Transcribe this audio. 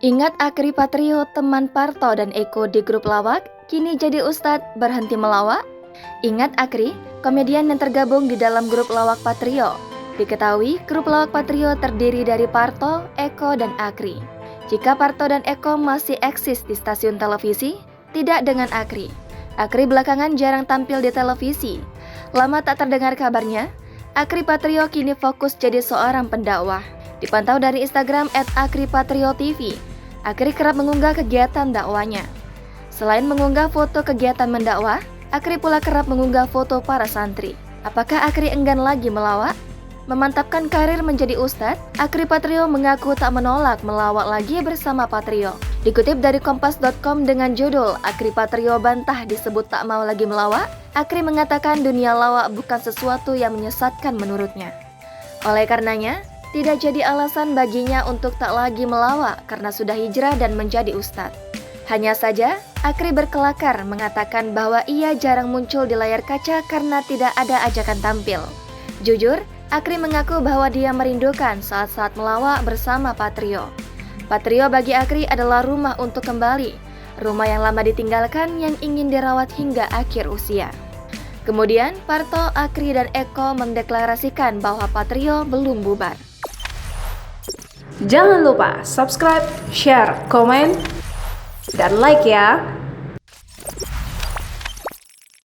Ingat Akri Patrio, teman Parto dan Eko di grup lawak, kini jadi ustadz berhenti melawak? Ingat Akri, komedian yang tergabung di dalam grup lawak Patrio. Diketahui, grup lawak Patrio terdiri dari Parto, Eko, dan Akri. Jika Parto dan Eko masih eksis di stasiun televisi, tidak dengan Akri. Akri belakangan jarang tampil di televisi. Lama tak terdengar kabarnya, Akri Patrio kini fokus jadi seorang pendakwah. Dipantau dari Instagram @akripatrio_tv, Akri kerap mengunggah kegiatan dakwanya. Selain mengunggah foto kegiatan mendakwah, Akri pula kerap mengunggah foto para santri. Apakah Akri enggan lagi melawak? Memantapkan karir menjadi ustadz, Akri Patrio mengaku tak menolak melawak lagi bersama Patrio. Dikutip dari kompas.com dengan judul Akri Patrio bantah disebut tak mau lagi melawak, Akri mengatakan dunia lawak bukan sesuatu yang menyesatkan menurutnya. Oleh karenanya, tidak jadi alasan baginya untuk tak lagi melawak karena sudah hijrah dan menjadi ustadz. Hanya saja, Akri berkelakar mengatakan bahwa ia jarang muncul di layar kaca karena tidak ada ajakan tampil. Jujur, Akri mengaku bahwa dia merindukan saat-saat melawak bersama Patrio. Patrio bagi Akri adalah rumah untuk kembali, rumah yang lama ditinggalkan yang ingin dirawat hingga akhir usia. Kemudian, Parto, Akri, dan Eko mendeklarasikan bahwa Patrio belum bubar. Jangan lupa subscribe, share, komen, dan like ya!